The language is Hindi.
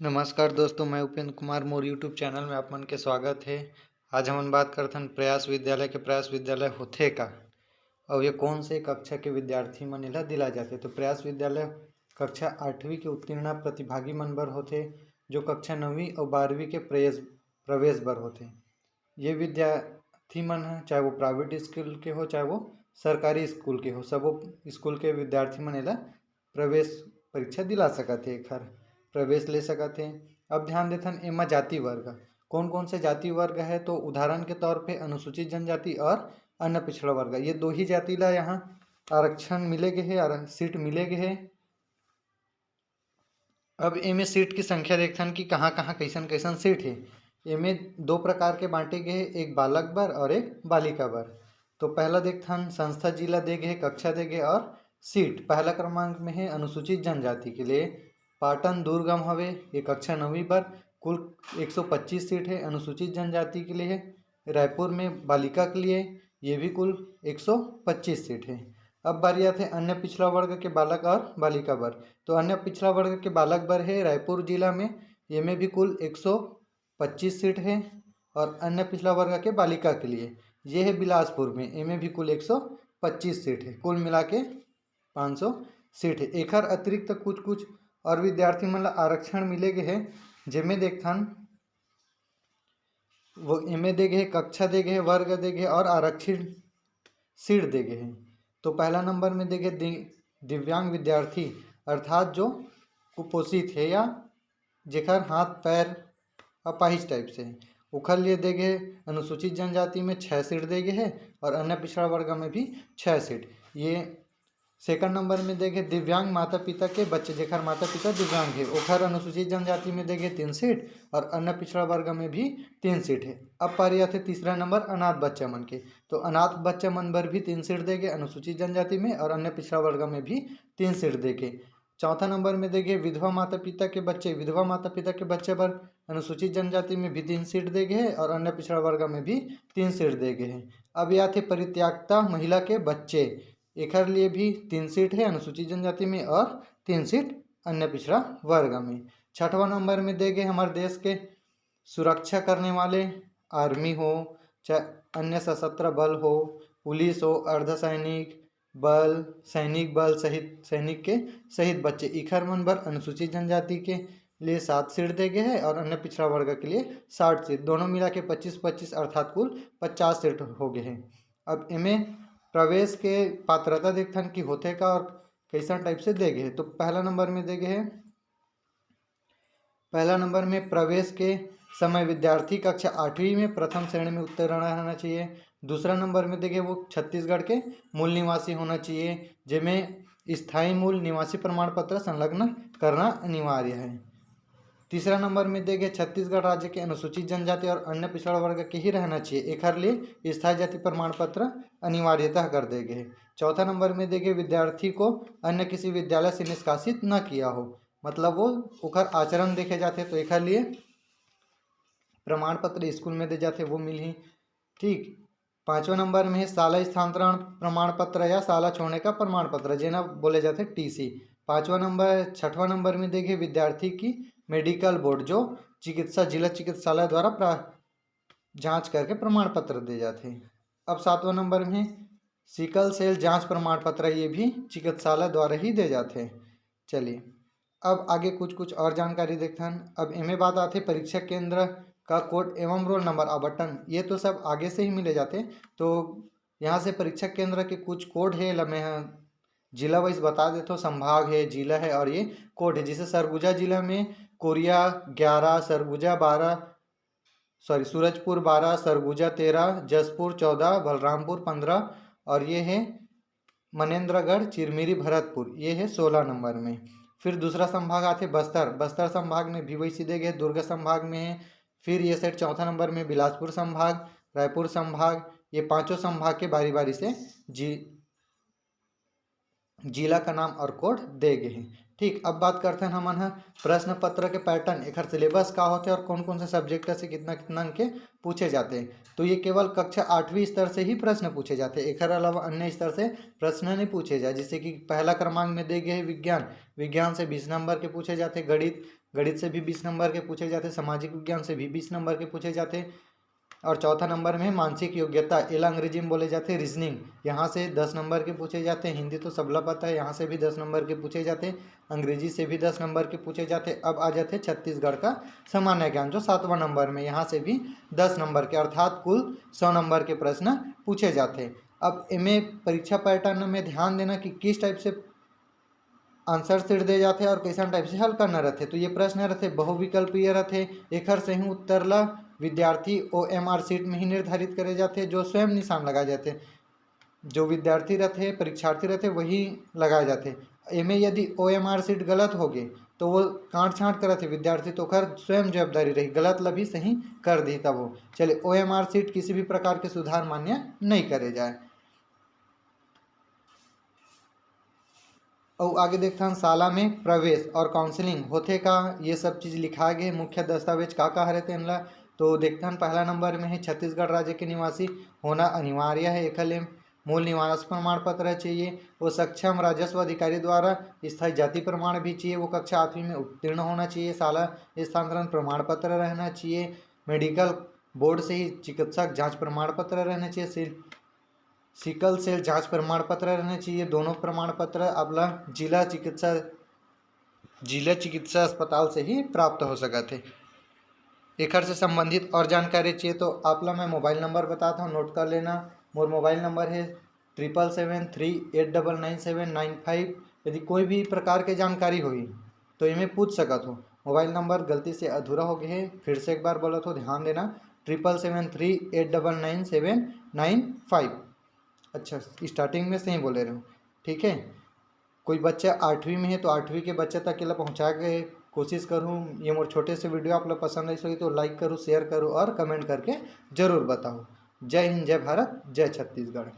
नमस्कार दोस्तों, मैं उपेंद्र कुमार मोर यूट्यूब चैनल में आप मन के स्वागत है। आज हमन बात करथन प्रयास विद्यालय के प्रयास विद्यालय होथे का और ये कौन से कक्षा के विद्यार्थी मन एला दिलाए जाथे। तो प्रयास विद्यालय कक्षा 8वीं के उत्तीर्ण प्रतिभागी मन बर होथे, जो कक्षा 9वीं और 12वीं के प्रवेश बर होथे। ये विद्यार्थी मन चाहे वो प्राइवेट स्कूल के हो चाहे वो सरकारी स्कूल के हो, सबो स्कूल के विद्यार्थी मन एला प्रवेश परीक्षा दिला सकत हे, एखर प्रवेश ले सकत हे। अब ध्यान देथन एमा जाति वर्ग कौन कौन से जाति वर्ग है। तो उदाहरण के तौर पे अनुसूचित जनजाति और अन्य पिछड़ा वर्ग, ये दो ही जाति ला यहाँ आरक्षण मिले गे हे और सीट मिले गे हे। अब एमे सीट की संख्या देखथन कि कहाँ कहाँ कैसन कैसन सीट है। एमे दो प्रकार के बांटे गए हैं, एक बालक बर और एक बालिका बर। तो पहला देखथन संस्था जिला दे गए, कक्षा दे गए और सीट पहला क्रमांक में है अनुसूचित जनजाति के लिए पाटन दुर्गम हवे, ये कक्षा 9वीं पर कुल 125 सीट है अनुसूचित जनजाति के लिए है। रायपुर में बालिका के लिए ये भी कुल 125 सीट है। अब बारी आते अन्य पिछड़ा वर्ग के बालक और बालिका वर्ग। तो अन्य पिछड़ा वर्ग के बालक वर्ग है रायपुर जिला में, ये में भी कुल 125 सीट है। और अन्य पिछड़ा वर्ग के बालिका के लिए ये है बिलासपुर में, इनमें भी कुल 125 सीट है, कुल मिला के 500 सीट है। एकर अतिरिक्त कुछ कुछ और विद्यार्थी मन ला आरक्षण मिले गे है, जेमे देखथन वो इमे दे गए कक्षा दे गए वर्ग दे गए और आरक्षित सीट दे गए हैं। तो पहला नंबर में दे गए दिव्यांग विद्यार्थी, अर्थात जो कुपोषित है या जेकर हाथ पैर अपाहिज टाइप से है, ओखर लिए दे गए अनुसूचित जनजाति में 6 सीट दे गए है और अन्य पिछड़ा वर्ग में भी 6 सीट। ये सेकंड नंबर में देखे दिव्यांग माता पिता के बच्चे, जेकर माता पिता दिव्यांग है, ओखर अनुसूचित जनजाति में देखे 3 सीट और अन्य पिछड़ा वर्ग में भी 3 सीट है। अब पारी आते तीसरा नंबर अनाथ बच्चा मन के। तो अनाथ बच्चा मन बर भी 3 सीट देगे अनुसूचित जनजाति में और अन्य पिछड़ा वर्ग में भी 3 सीट देगे। चौथा नंबर में देखे विधवा माता पिता के बच्चे, विधवा माता पिता के बच्चे पर अनुसूचित जनजाति में भी 3 सीट देगे है और अन्य पिछड़ा वर्ग में भी 3 सीट देगे है। अब या थे परित्यागता महिला के बच्चे, एकर लिए भी 3 सीट है अनुसूचित जनजाति में और 3 सीट अन्य पिछड़ा वर्ग में। छठवां नंबर में दे गए हमारे देश के सुरक्षा करने वाले, आर्मी हो चाहे अन्य सशस्त्र बल हो, पुलिस हो, अर्धसैनिक बल, सैनिक बल सहित सैनिक के सहित बच्चे, इखर मन बर अनुसूचित जनजाति के लिए 7 सीट दे गए है और अन्य पिछड़ा वर्ग के लिए 60 सीट, दोनों मिला के 25-25 अर्थात कुल 50 सीट हो गए हैं। अब इनमें प्रवेश के पात्रता देखथन कि होथे का और कैसा टाइप से दे गए। तो पहला नंबर में दे गए, पहला नंबर में प्रवेश के समय विद्यार्थी कक्षा 8वीं में प्रथम श्रेणी में उत्तीर्ण रहना चाहिए। दूसरा नंबर में देखे वो छत्तीसगढ़ के मूल निवासी होना चाहिए, जिसमें स्थायी मूल निवासी प्रमाण पत्र संलग्न करना अनिवार्य है। तीसरा नंबर में देखे छत्तीसगढ़ राज्य के अनुसूचित जनजाति और अन्य पिछड़ा वर्ग के ही रहना चाहिए, एकर लिए स्थायी जाति प्रमाण पत्र अनिवार्यता कर दे गए। चौथा नंबर में देखे विद्यार्थी को अन्य किसी विद्यालय से निष्कासित न किया हो, मतलब वो ओकर आचरण देखे जाते तो एकर लिए प्रमाण पत्र स्कूल में दे जाते वो मिली। ठीक। पांचवा नंबर में है शाला स्थानांतरण प्रमाण पत्र या शाला छोड़ने का प्रमाण पत्र, जेना बोले जाते टीसी। छठवां नंबर में देखे विद्यार्थी की मेडिकल बोर्ड, जो चिकित्सा जिला चिकित्सालय द्वारा जांच करके प्रमाण पत्र दे जाते हैं। अब सातवां नंबर में सिकल सेल जांच प्रमाण पत्र, ये भी चिकित्सालय द्वारा ही दे जाते हैं। चलिए अब आगे कुछ कुछ और जानकारी देखते हैं। अब इनमें बात आती है परीक्षा केंद्र का कोड एवं रोल नंबर आवंटन, ये तो सब आगे से ही मिले जाते हैं। तो यहाँ से परीक्षा केंद्र के कुछ कोड है, मैं जिला वाइज बता देता हूँ, संभाग है, जिला है और ये कोड है। जैसे सरगुजा जिला में कोरिया 11, सरगुजा 12, सूरजपुर 12, सरगुजा 13, जसपुर 14, बलरामपुर 15 और ये है मनेन्द्रगढ़ चिरमिरी भरतपुर, ये है 16 नंबर में। फिर दूसरा संभाग आते बस्तर संभाग में भी वही सीधे गए, दुर्ग संभाग में है। फिर ये सेट चौथा नंबर में बिलासपुर संभाग, रायपुर संभाग, ये पांचों संभाग के बारी बारी से जिला का नाम और कोड दे गए हैं। ठीक, अब बात करते हैं हमन ह प्रश्न पत्र के पैटर्न, एकर सिलेबस का होते और कौन कौन से सब्जेक्ट से कितना कितना अंक के पूछे जाते हैं। तो ये केवल कक्षा 8वीं स्तर से ही प्रश्न पूछे जाते हैं, एकर अलावा अन्य स्तर से प्रश्न नहीं पूछे जाए। जैसे कि पहला क्रमांक में दे गए विज्ञान, विज्ञान से 20 नंबर के पूछे जाते, गणित, गणित से भी 20 नंबर के पूछे जाते, सामाजिक विज्ञान से भी 20 नंबर के पूछे जाते। और चौथा नंबर में मानसिक योग्यता, एला अंग्रेजी में बोले जाते रीजनिंग, यहाँ से 10 नंबर के पूछे जाते हैं। हिंदी तो सबला पता है, यहाँ से भी 10 नंबर के पूछे जाते हैं। अंग्रेजी से भी 10 नंबर के पूछे जाते। अब आ जाते छत्तीसगढ़ का सामान्य ज्ञान, जो 7वां नंबर में, यहाँ से भी 10 नंबर के, अर्थात कुल 100 नंबर के प्रश्न पूछे जाते। अब इनमें परीक्षा पैटर्न में ध्यान देना कि किस टाइप से आंसर सीट दे जाते और कैसा टाइप से हल करना रहते। तो ये प्रश्न रहते बहुविकल्पीय रहते, एकर सही उत्तर ला विद्यार्थी OMR सीट में ही निर्धारित करे जाते, जो स्वयं निशान लगाए जाते। जो विद्यार्थी रहते, परीक्षार्थी रहते, वही लगाए जाते। एमे यदि OMR सीट गलत हो गए तो वो काट छाँट करते विद्यार्थी, तो कर स्वयं जवाबदारी रही, गलत ला भी सही कर दी तब वो चले। OMR सीट किसी भी प्रकार के सुधार मान्य नहीं करे जाए। और आगे देखते हैं शाला में प्रवेश और काउंसलिंग होते का, ये सब चीज़ लिखा गए। मुख्य दस्तावेज का रहते इनला, तो देखते हैं पहला नंबर में है छत्तीसगढ़ राज्य के निवासी होना अनिवार्य है। एक मूल निवास प्रमाण पत्र चाहिए, वो सक्षम राजस्व अधिकारी द्वारा स्थायी जाति प्रमाण भी चाहिए, वो कक्षा 8वीं में उत्तीर्ण होना चाहिए, शाला स्थानांतरण प्रमाण पत्र रहना चाहिए, मेडिकल बोर्ड से ही चिकित्सक जाँच प्रमाण पत्र रहना चाहिए, सिकल सेल जांच प्रमाण पत्र रहने चाहिए। दोनों प्रमाण पत्र आपला जिला चिकित्सा अस्पताल से ही प्राप्त हो सका थे। एकर से संबंधित और जानकारी चाहिए तो आपला मैं मोबाइल नंबर बताता हूँ, नोट कर लेना। मोर मोबाइल नंबर है 7773899795। यदि कोई भी प्रकार के जानकारी हुई तो इन्हें पूछ सकत हो। मोबाइल नंबर गलती से अधूरा हो गया है, फिर से एक बार बोला तो ध्यान देना, 7773899795। अच्छा, स्टार्टिंग में से ही बोले रहे हो, ठीक है। कोई बच्चा 8वीं में है तो 8वीं के बच्चे तक के लिए पहुँचा के कोशिश करूँ। ये मोर छोटे से वीडियो आप लोग पसंद आई सके तो लाइक करो, शेयर करो और कमेंट करके ज़रूर बताओ। जय हिंद, जय भारत, जय छत्तीसगढ़।